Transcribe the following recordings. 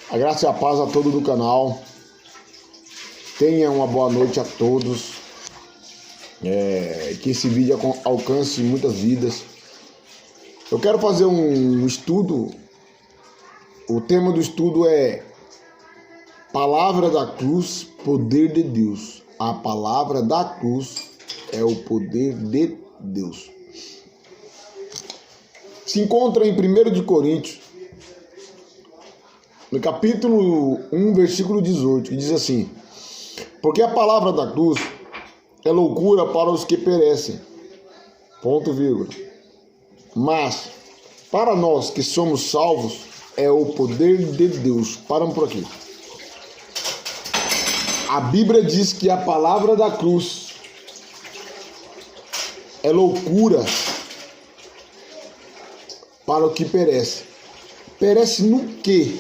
A graça e a paz a todos do canal. Tenha uma boa noite a todos. Que esse vídeo alcance muitas vidas. Eu quero fazer um estudo. O tema do estudo é Palavra da Cruz, Poder de Deus. A palavra da cruz é o poder de Deus. Se encontra em 1 de Coríntios, no capítulo 1, versículo 18, que diz assim: porque a palavra da cruz é loucura para os que perecem, ponto vírgula, mas para nós que somos salvos é o poder de Deus. Paramos por aqui. A Bíblia diz que a palavra da cruz é loucura para o que perece. Perece no quê?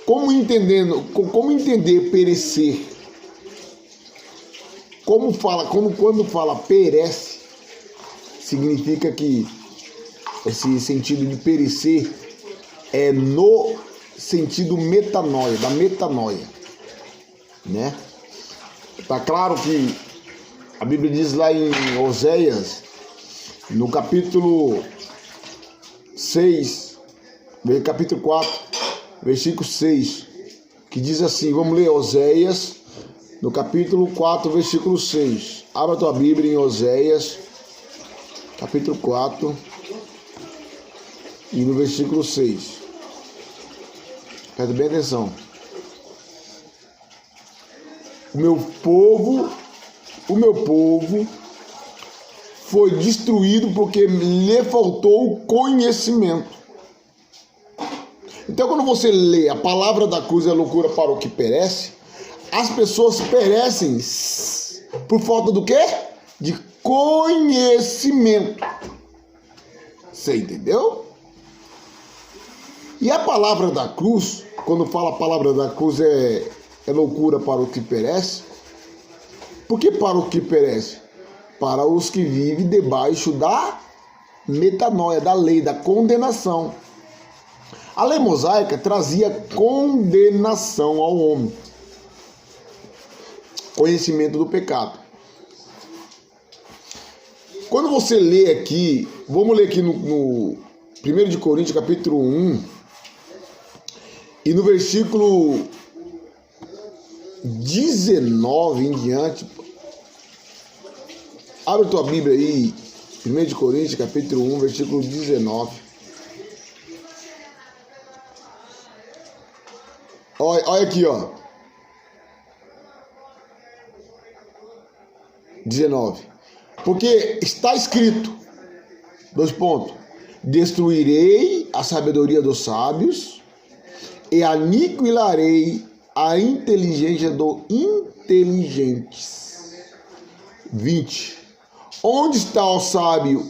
Como entender perecer? Quando fala perece, significa que esse sentido de perecer é no sentido metanoia, da metanoia, né? Tá claro que a Bíblia diz lá em Oséias, no capítulo 6, capítulo 4, versículo 6, que diz assim, vamos ler Oséias, no capítulo 4, versículo 6. Abra a tua Bíblia em Oséias, capítulo 4, e no versículo 6. Presta bem atenção. O meu povo foi destruído porque lhe faltou o conhecimento. Então, quando você lê a palavra da cruz é loucura para o que perece, as pessoas perecem por falta do quê? De conhecimento. Você entendeu? E a palavra da cruz, quando fala a palavra da cruz é loucura para o que perece. Por que para o que perece? Para os que vivem debaixo da metanoia, da lei, da condenação. A lei mosaica trazia condenação ao homem. Conhecimento do pecado. Quando você lê aqui, vamos ler aqui no 1 de Coríntios, capítulo 1, e no versículo 19 em diante. Abre a tua Bíblia aí, 1 de Coríntios, capítulo 1, versículo 19. Olha aqui, ó. 19. Porque está escrito, destruirei a sabedoria dos sábios e aniquilarei a inteligência dos inteligentes. 20. Onde está o sábio?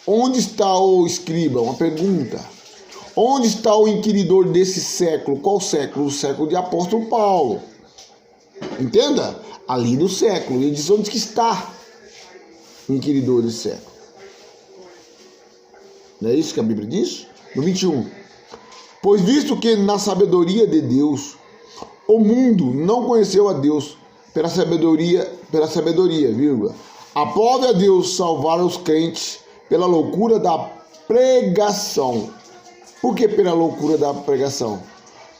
Onde está o escriba? Uma pergunta. Onde está o inquiridor desse século? Qual século? O século de apóstolo Paulo. Entenda? Ali no século. Ele diz onde que está o inquiridor desse século. Não é isso que a Bíblia diz? No 21. Pois visto que na sabedoria de Deus o mundo não conheceu a Deus pela sabedoria, vírgula. Aprove a Deus salvar os crentes pela loucura da pregação. Por que pela loucura da pregação?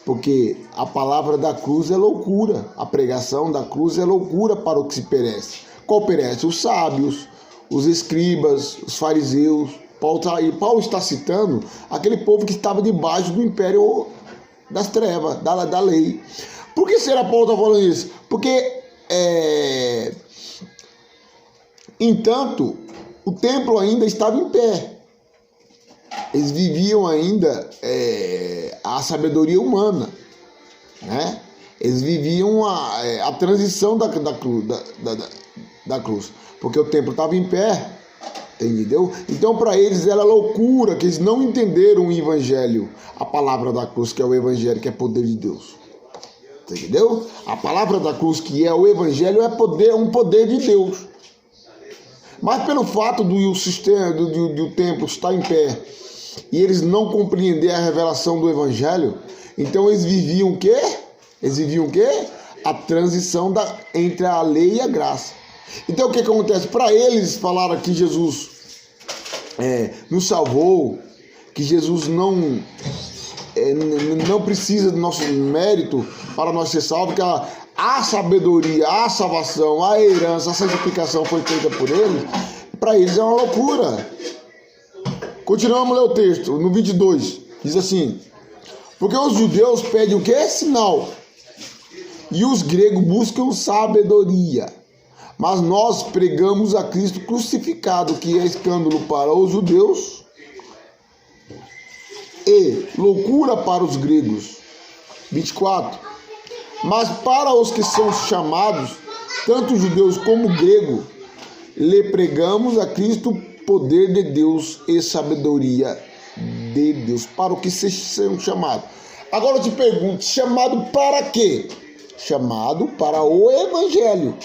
Porque a palavra da cruz é loucura. A pregação da cruz é loucura para o que se perece. Qual perece? Os sábios, os escribas, os fariseus. Paulo está citando aquele povo que estava debaixo do império das trevas, da lei. Por que será Paulo está falando isso? Porque, entanto, o templo ainda estava em pé. Eles viviam ainda a sabedoria humana, né? Eles viviam a transição da cruz, porque o templo estava em pé, entendeu? Então, para eles era loucura, que eles não entenderam o evangelho, a palavra da cruz, que é o evangelho, que é poder de Deus. Entendeu? A palavra da cruz, que é o evangelho, é um poder de Deus. Mas pelo fato do sistema do templo estar em pé e eles não compreender a revelação do evangelho, Então eles viviam o quê? Eles viviam o quê? A transição entre a lei e a graça. Então o que acontece? Para eles falaram que Jesus nos salvou, que Jesus não precisa do nosso mérito para nós ser salvos, que a sabedoria, a salvação, a herança, a santificação foi feita por ele. Para eles é uma loucura. Continuamos a ler o texto, no 22, diz assim: porque os judeus pedem o que? Sinal, e os gregos buscam sabedoria. Mas nós pregamos a Cristo crucificado, que é escândalo para os judeus e loucura para os gregos. 24. Mas para os que são chamados, tanto judeus como grego, lhe pregamos a Cristo poder de Deus e sabedoria de Deus. Para o que são chamados. Agora eu te pergunto, chamado para quê? Chamado para o Evangelho.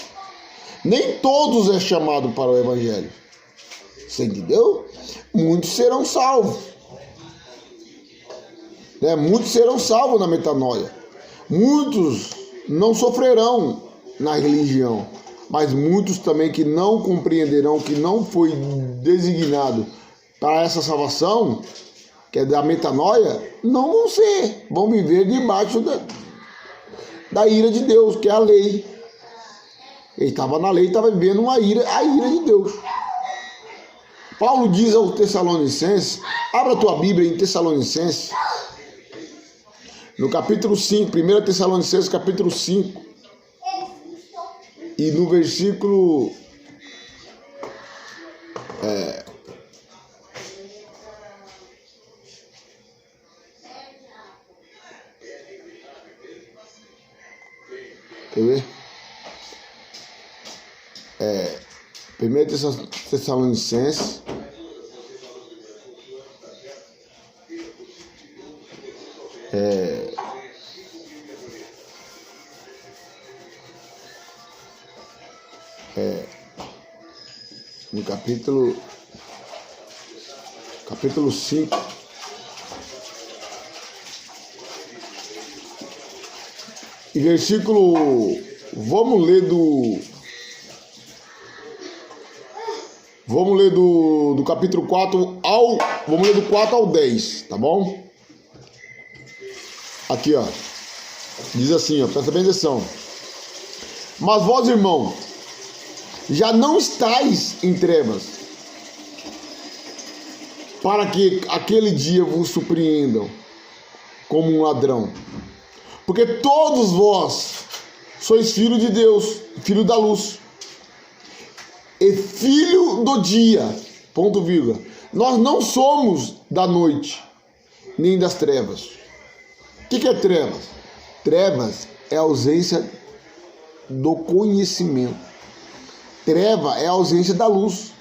Nem todos é chamado para o Evangelho. Você entendeu? Muitos serão salvos. Muitos serão salvos na metanoia. Muitos não sofrerão na religião. Mas muitos também que não compreenderão, que não foi designado para essa salvação, que é da metanoia, não vão ser. Vão viver debaixo da ira de Deus, que é a lei. Ele estava na lei, estava vivendo a ira de Deus. Paulo diz aos Tessalonicenses, abra a tua Bíblia em Tessalonicenses, no capítulo 5, 1 Tessalonicenses capítulo 5, e no versículo quer ver? 1 Tessalonicenses no capítulo 5, e versículo, vamos ler do capítulo 4 vamos ler do 4 ao 10, tá bom? Aqui, ó, diz assim, ó, presta bem atenção. Mas vós, irmão, já não estáis em trevas, para que aquele dia vos surpreendam como um ladrão. Porque todos vós sois filho de Deus, filho da luz, e filho do dia, ponto vírgula. Nós não somos da noite, nem das trevas. O que é trevas? Trevas é a ausência do conhecimento. Treva é a ausência da luz.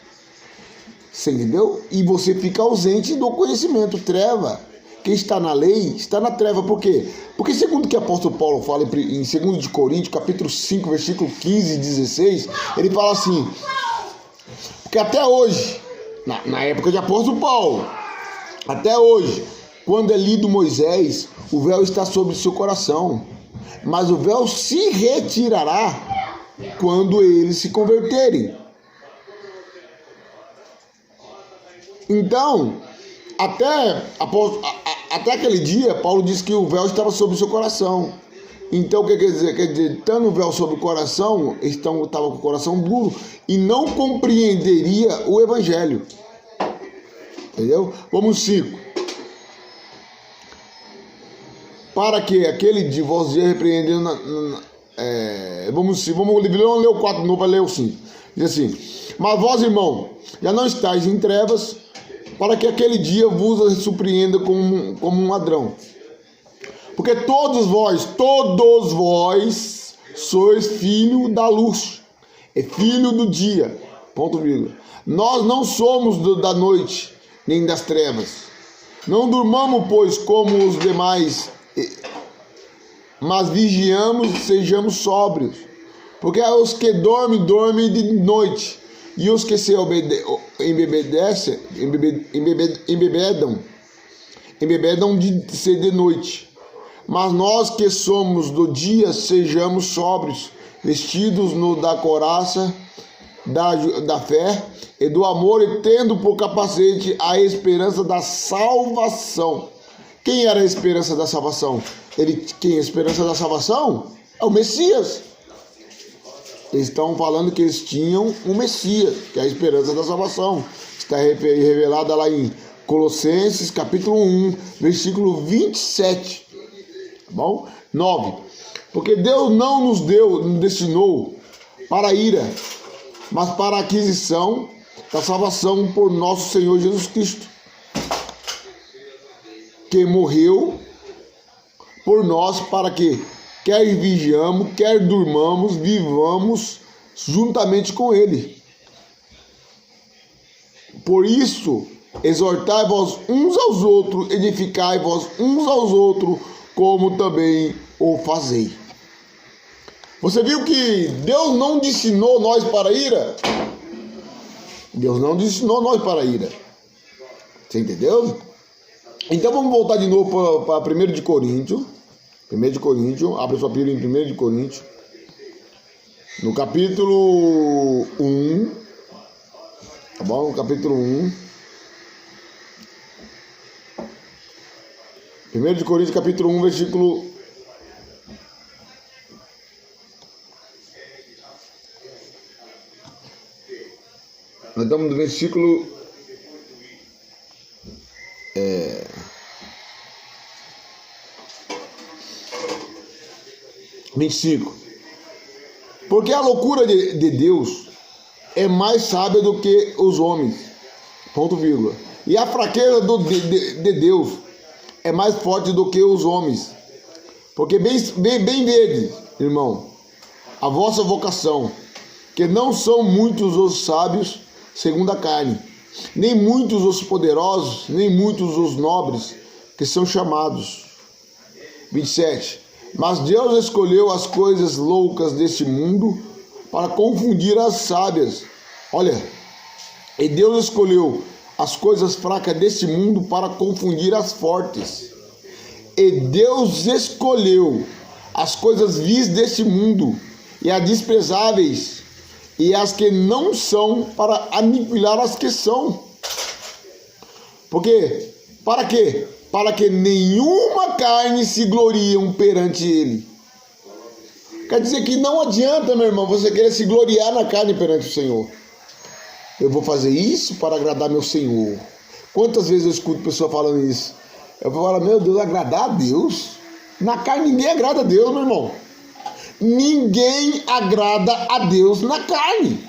Você entendeu? E você fica ausente do conhecimento. Treva, quem está na lei, está na treva. Por quê? Porque segundo o que o apóstolo Paulo fala em 2 de Coríntios, capítulo 5, versículo 15 e 16, ele fala assim, porque até hoje, na época de apóstolo Paulo, até hoje, quando é lido Moisés, o véu está sobre seu coração, mas o véu se retirará quando eles se converterem. Então, até aquele dia, Paulo disse que o véu estava sobre o seu coração. Então, o que quer dizer? Quer dizer, estando o véu sobre o coração, estava com o coração duro e não compreenderia o evangelho. Entendeu? Vamos 5. Para que aquele de vós dia repreendendo vamos ler o 4 de novo, vai ler o 5. Diz assim: mas vós, irmão, já não estáis em trevas, para que aquele dia vos surpreenda como um ladrão. Porque todos vós sois filho da luz, é filho do dia, ponto vírgula. Nós não somos da noite, nem das trevas. Não durmamos, pois, como os demais, mas vigiamos e sejamos sóbrios. Porque os que dormem de noite, e os que se embebedam de ser de noite. Mas nós que somos do dia, sejamos sóbrios, vestidos da couraça da fé e do amor, e tendo por capacete a esperança da salvação. Quem era a esperança da salvação? Quem é a esperança da salvação? É o Messias. Eles estão falando que eles tinham um Messias, que é a esperança da salvação. Está revelada lá em Colossenses capítulo 1, versículo 27. Tá bom? 9. Porque Deus não nos destinou para a ira, mas para a aquisição da salvação por nosso Senhor Jesus Cristo, que morreu por nós para que, quer vigiamos, quer durmamos, vivamos juntamente com Ele. Por isso, exortai-vos uns aos outros, edificai-vos uns aos outros, como também o fazei. Você viu que Deus não destinou nós para a ira? Deus não destinou nós para a ira. Você entendeu? Então vamos voltar de novo para 1 de Coríntios. 1 de Coríntios, abre sua Bíblia em 1 de Coríntios. No capítulo 1. Tá bom? No capítulo 1. 1 de Coríntios, capítulo 1, versículo... Nós estamos no versículo 25. Porque a loucura de Deus é mais sábia do que os homens. Ponto vírgula. E a fraqueza de Deus é mais forte do que os homens. Porque bem vede, irmão, a vossa vocação, que não são muitos os sábios segundo a carne, nem muitos os poderosos, nem muitos os nobres que são chamados. 27. Mas Deus escolheu as coisas loucas deste mundo para confundir as sábias. Olha, e Deus escolheu as coisas fracas deste mundo para confundir as fortes. E Deus escolheu as coisas vis deste mundo e as desprezáveis e as que não são, para aniquilar as que são. Porque, para quê? Para que nenhuma carne se gloriem perante Ele. Quer dizer que não adianta, meu irmão, você querer se gloriar na carne perante o Senhor. Eu vou fazer isso para agradar meu Senhor. Quantas vezes eu escuto pessoa falando isso? Eu vou falar, meu Deus, agradar a Deus? Na carne ninguém agrada a Deus, meu irmão. Ninguém agrada a Deus na carne.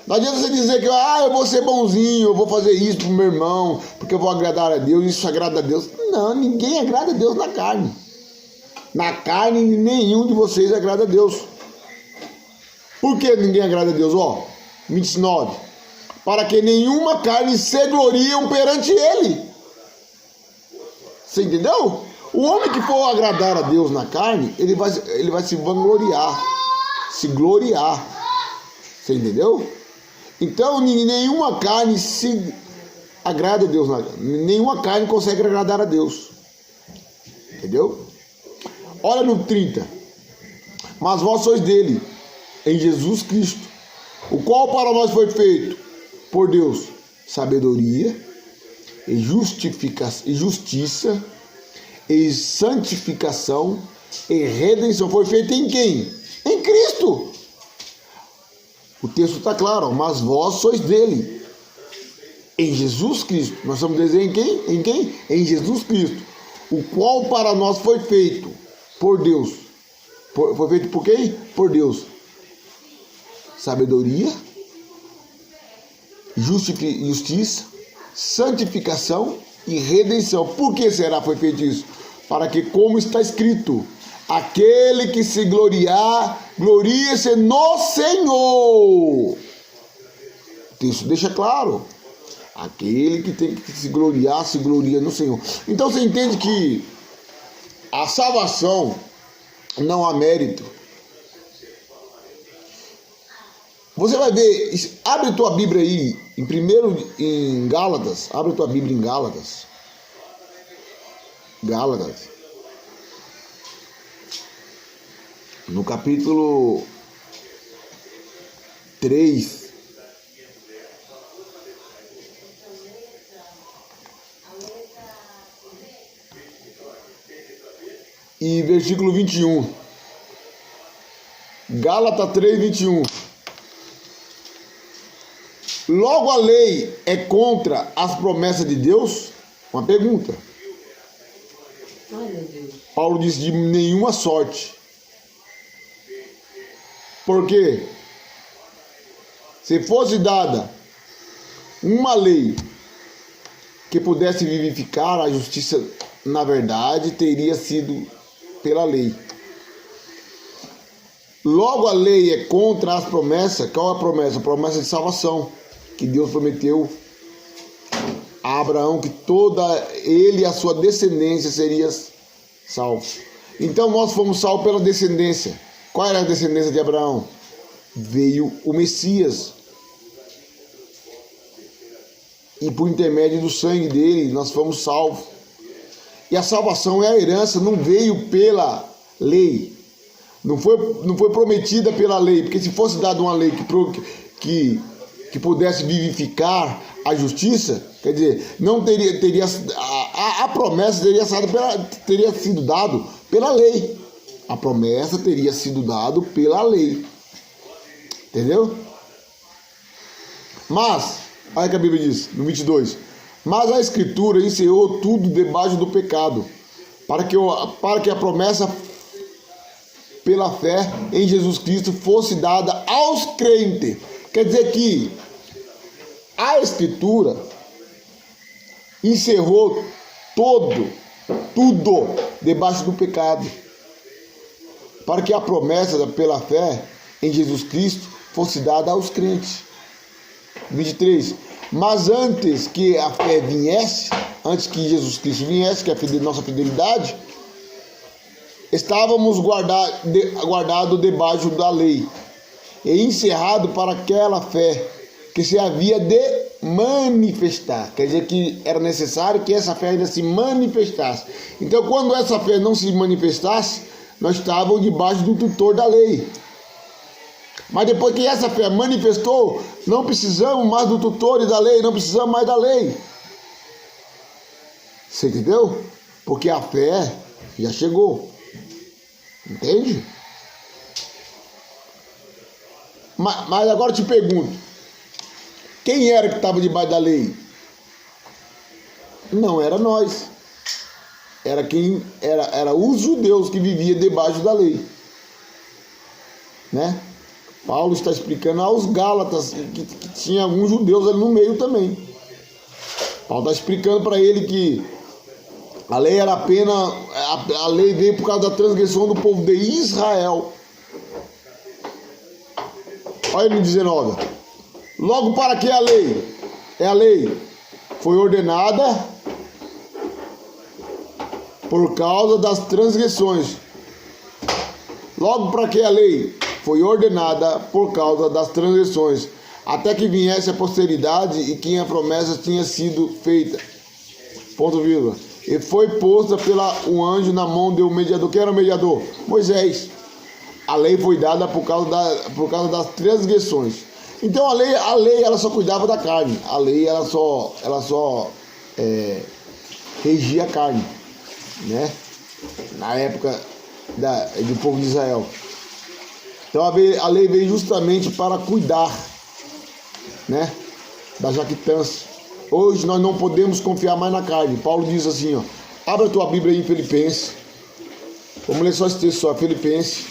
Não adianta você dizer que eu vou ser bonzinho, eu vou fazer isso pro meu irmão, porque eu vou agradar a Deus, isso agrada a Deus. Não, ninguém agrada a Deus na carne. Na carne, nenhum de vocês agrada a Deus. Por que ninguém agrada a Deus? 29. Para que nenhuma carne se gloriem perante Ele. Você entendeu? O homem que for agradar a Deus na carne, ele vai se vangloriar, se gloriar. Você entendeu? Então, nenhuma carne se agrada a Deus. Nenhuma carne consegue agradar a Deus. Entendeu? Olha no 30. Mas vós sois dele, em Jesus Cristo, o qual para nós foi feito por Deus sabedoria e justiça e santificação e redenção. Foi feito em quem? Em Cristo. O texto está claro, mas vós sois dele, em Jesus Cristo. Nós somos dele em quem? Em quem? Em Jesus Cristo, o qual para nós foi feito por Deus. Foi feito por quem? Por Deus. Sabedoria, justiça, santificação e redenção. Por que será foi feito isso? Para que, como está escrito, aquele que se gloriar, glorie-se no Senhor. Isso deixa claro. Aquele que tem que se gloriar, se gloria no Senhor. Então você entende que a salvação não há mérito. Você vai ver, abre tua Bíblia aí, em Gálatas, abre tua Bíblia em Gálatas. Gálatas, no capítulo 3, e versículo 21. Gálatas 3, 21. Logo a lei é contra as promessas de Deus? Uma pergunta. Ai, meu Deus. Paulo diz de nenhuma sorte. Porque se fosse dada uma lei que pudesse vivificar a justiça, na verdade, teria sido pela lei. Logo a lei é contra as promessas. Qual é a promessa? A promessa de salvação, que Deus prometeu a Abraão, que toda ele e a sua descendência seria salvo. Então nós fomos salvos pela descendência. Qual era a descendência de Abraão? Veio o Messias. E por intermédio do sangue dele, nós fomos salvos. E a salvação é a herança, não veio pela lei. Não foi prometida pela lei. Porque se fosse dada uma lei que pudesse vivificar a justiça, quer dizer, não teria a promessa teria sido dada pela lei. A promessa teria sido dada pela lei. Entendeu? Mas, olha o que a Bíblia diz, no 22. Mas a Escritura encerrou tudo debaixo do pecado, para que a promessa pela fé em Jesus Cristo fosse dada aos crentes. Quer dizer que a Escritura encerrou tudo debaixo do pecado, para que a promessa pela fé em Jesus Cristo fosse dada aos crentes. 23. Mas antes que a fé viesse, antes que Jesus Cristo viesse, que é a nossa fidelidade, estávamos guardados debaixo da lei e encerrado para aquela fé que se havia de manifestar. Quer dizer que era necessário que essa fé ainda se manifestasse. Então, quando essa fé não se manifestasse, nós estávamos debaixo do tutor da lei. Mas depois que essa fé manifestou, não precisamos mais do tutor e da lei, não precisamos mais da lei. Você entendeu? Porque a fé já chegou. Entende? Mas agora eu te pergunto, quem era que estava debaixo da lei? Não era nós. Era os judeus que viviam debaixo da lei. Né? Paulo está explicando aos Gálatas que tinha alguns judeus ali no meio também. Paulo está explicando para ele que a lei era apenas, a lei veio por causa da transgressão do povo de Israel. Olha no 19. Logo, para que a lei? A lei foi ordenada por causa das transgressões. Logo, para que a lei foi ordenada por causa das transgressões, até que viesse a posteridade e que a promessa tinha sido feita. Ponto vírgula. E foi posta um anjo na mão do mediador. Quem era o mediador? Moisés. A lei foi dada por causa das transgressões. Então a lei ela só cuidava da carne. A lei ela só regia a carne, né? Na época do povo de Israel. Então a lei veio justamente para cuidar, né, da jactância. Hoje nós não podemos confiar mais na carne. Paulo diz assim, ó, abre a tua Bíblia aí em Filipenses. Vamos ler só esse texto só, Filipenses.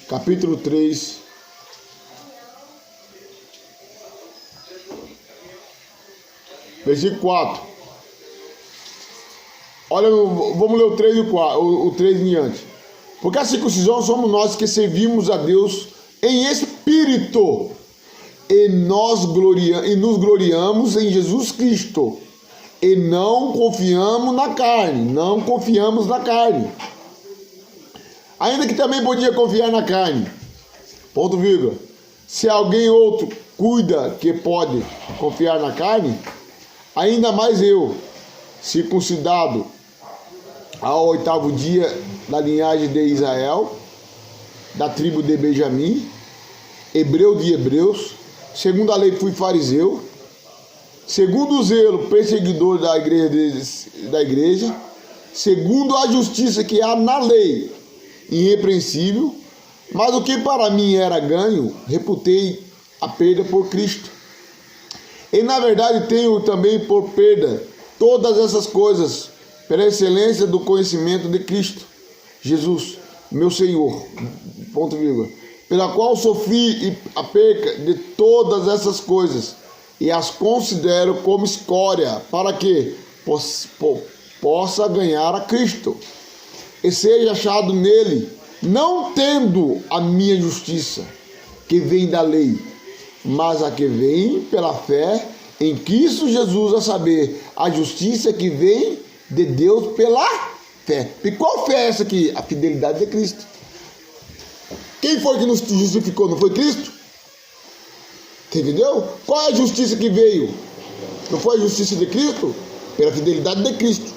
Capítulo 3. Versículo 4. Olha, vamos ler o 3 e o 3 em diante. Porque a circuncisão somos nós que servimos a Deus em espírito e nos gloriamos em Jesus Cristo e não confiamos na carne, ainda que também podia confiar na carne, ponto vírgula. Se alguém outro cuida que pode confiar na carne, Ainda mais eu, circuncidado ao 8º dia da linhagem de Israel, da tribo de Benjamim, hebreu de hebreus, segundo a lei fui fariseu, segundo o zelo perseguidor da igreja, segundo a justiça que há na lei, irrepreensível, mas o que para mim era ganho, reputei a perda por Cristo. E na verdade tenho também por perda todas essas coisas, pela excelência do conhecimento de Cristo Jesus, meu Senhor, ponto vírgula, pela qual sofri a perca de todas essas coisas, e as considero como escória, para que possa ganhar a Cristo, e seja achado nele, não tendo a minha justiça, que vem da lei, mas a que vem pela fé em Cristo Jesus, a saber, a justiça que vem de Deus pela fé. E qual fé é essa aqui? A fidelidade de Cristo. Quem foi que nos justificou? Não foi Cristo? Entendeu? Qual é a justiça que veio? Não foi a justiça de Cristo? Pela fidelidade de Cristo.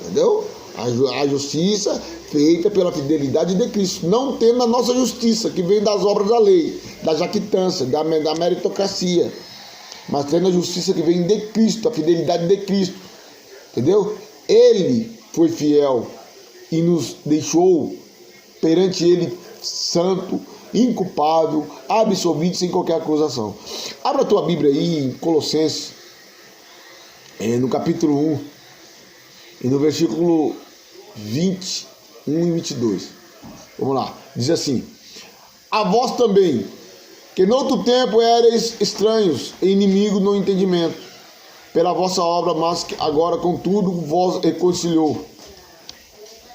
Entendeu? A justiça feita pela fidelidade de Cristo, não tendo a nossa justiça, que vem das obras da lei, da jactância, da meritocracia, mas tendo a justiça que vem de Cristo, a fidelidade de Cristo. Entendeu? Ele foi fiel e nos deixou perante ele santo, inculpável, absolvido, sem qualquer acusação. Abra a tua Bíblia aí em Colossenses, no capítulo 1, e no versículo 21 e 22. Vamos lá. Diz assim: a vós também, que noutro tempo erais estranhos e inimigos no entendimento, pela vossa obra, mas que agora contudo vos reconciliou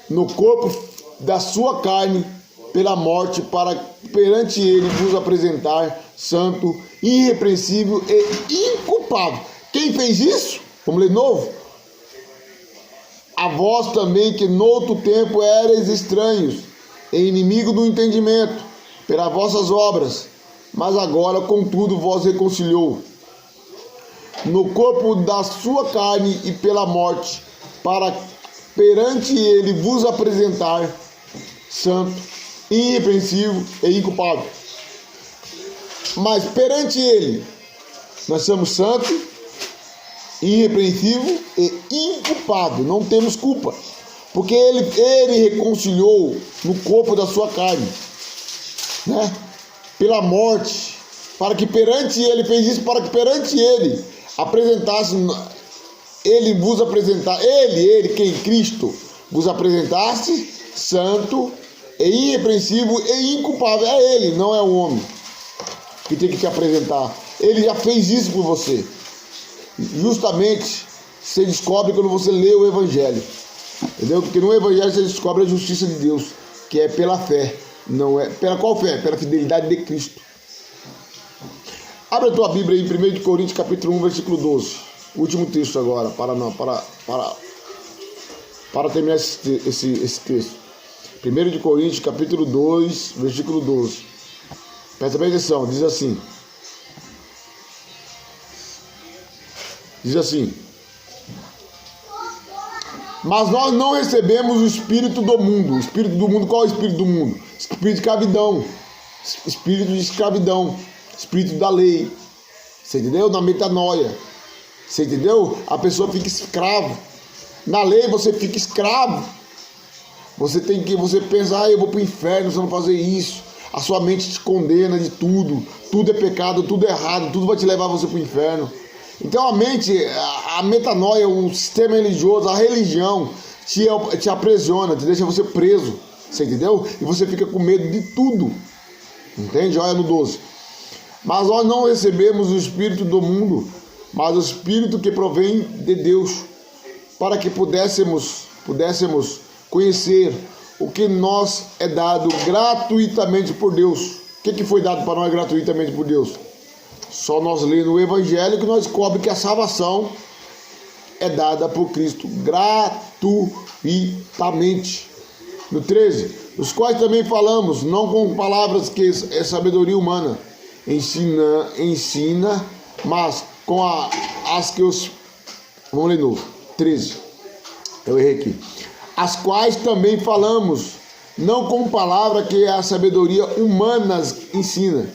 no corpo da sua carne pela morte, para perante ele vos apresentar santo, irrepreensível e inculpável. Quem fez isso? Vamos ler de novo. A vós também, que noutro tempo erais estranhos e inimigos do entendimento, pelas vossas obras, mas agora contudo vos reconciliou no corpo da sua carne e pela morte, para perante ele vos apresentar santo, irrepreensível e inculpável. Mas perante ele nós somos santos, irrepreensível e inculpável, não temos culpa, porque ele reconciliou no corpo da sua carne, né? Pela morte, para que perante ele, fez isso para que perante ele apresentasse, ele vos apresentar, ele quem? Cristo, vos apresentasse santo e irrepreensível e inculpável. É ele, não é o homem que tem que te apresentar. Ele já fez isso por você. Justamente você descobre quando você lê o Evangelho, entendeu? Porque no Evangelho você descobre a justiça de Deus, que é pela fé. Não é pela qual fé? Pela fidelidade de Cristo. Abre a tua Bíblia aí em 1 Coríntios capítulo 1, versículo 12. Último texto agora, para terminar esse texto. 1 Coríntios capítulo 2, versículo 12. Presta bem atenção, diz assim. Diz assim: mas nós não recebemos o espírito do mundo. O espírito do mundo, qual é o espírito do mundo? Espírito de escravidão. Espírito de escravidão. Espírito da lei. Você entendeu? Na metanoia. Você entendeu? A pessoa fica escravo. Na lei você fica escravo. Você pensa, eu vou para o inferno se eu não fazer isso. A sua mente te condena de tudo. Tudo é pecado, tudo é errado, tudo vai te levar você para o inferno. Então a mente, a metanoia, o sistema religioso, a religião te aprisiona, te deixa você preso, você entendeu? E você fica com medo de tudo, entende? Olha no 12. Mas nós não recebemos o espírito do mundo, mas o espírito que provém de Deus, para que pudéssemos conhecer o que nos é dado gratuitamente por Deus. O que foi dado para nós gratuitamente por Deus? Só nós lendo o Evangelho que nós descobrimos que a salvação é dada por Cristo gratuitamente. No 13, os quais também falamos, não com palavras que é sabedoria humana, ensina, mas com as que os Vamos ler de novo. 13. Eu errei aqui. As quais também falamos, não com palavra que a sabedoria humana ensina,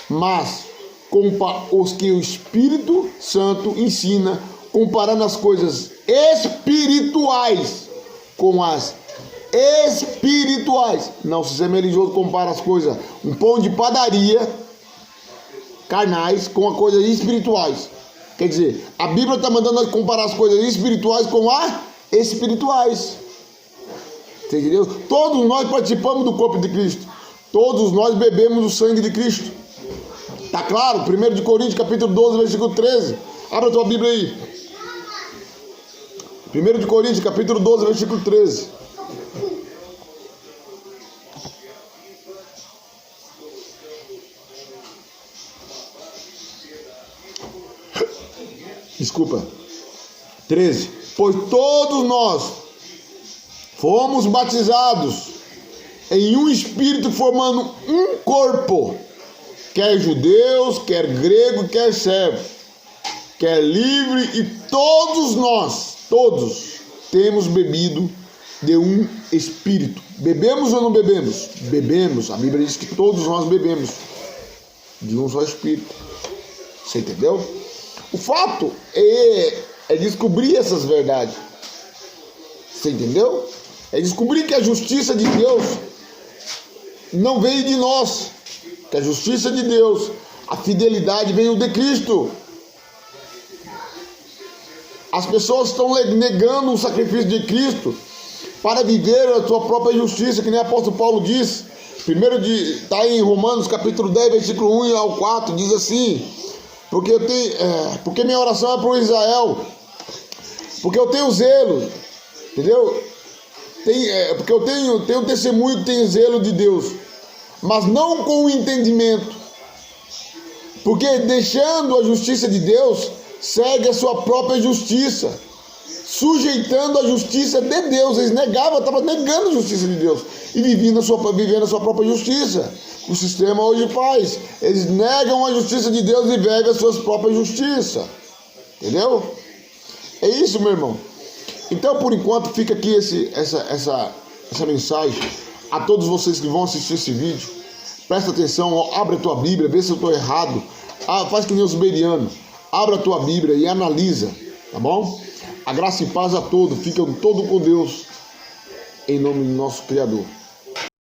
mas com os que o Espírito Santo ensina, comparando as coisas espirituais com as espirituais. Não, se você religioso compara as coisas, um pão de padaria, carnais, com as coisas espirituais. Quer dizer, a Bíblia está mandando nós comparar as coisas espirituais com as espirituais. Você entendeu? Todos nós participamos do corpo de Cristo. Todos nós bebemos o sangue de Cristo. Tá claro? 1 Coríntios capítulo 12, versículo 13. Abra a tua Bíblia aí. 1 Coríntios capítulo 12, versículo 13. Desculpa. 13. Pois todos nós fomos batizados em um espírito, formando um corpo, quer judeus, quer grego, quer servo, quer livre, e todos nós, todos, temos bebido de um espírito. Bebemos ou não bebemos? Bebemos. A Bíblia diz que todos nós bebemos de um só espírito. Você entendeu? O fato é descobrir essas verdades. Você entendeu? É descobrir que a justiça de Deus não veio de nós. Que a justiça de Deus, a fidelidade veio de Cristo. As pessoas estão negando o sacrifício de Cristo para viver a sua própria justiça, que nem o apóstolo Paulo diz. Está em Romanos capítulo 10, versículo 1 ao 4, diz assim: porque minha oração é para o Israel, porque eu tenho zelo, entendeu? Porque eu tenho testemunho que tem zelo de Deus, mas não com o entendimento, porque deixando a justiça de Deus, segue a sua própria justiça, sujeitando a justiça de Deus. Eles estavam negando a justiça de Deus e vivendo a sua própria justiça. O sistema hoje faz. Eles negam a justiça de Deus e vivem as suas próprias justiças. Entendeu? É isso, meu irmão. Então, por enquanto, fica aqui essa mensagem a todos vocês que vão assistir esse vídeo. Presta atenção, abre a tua Bíblia, vê se eu estou errado. Faz que nem os berianos. Abra a tua Bíblia e analisa, tá bom? A graça e paz a todos. Fiquem todos com Deus, em nome do nosso Criador.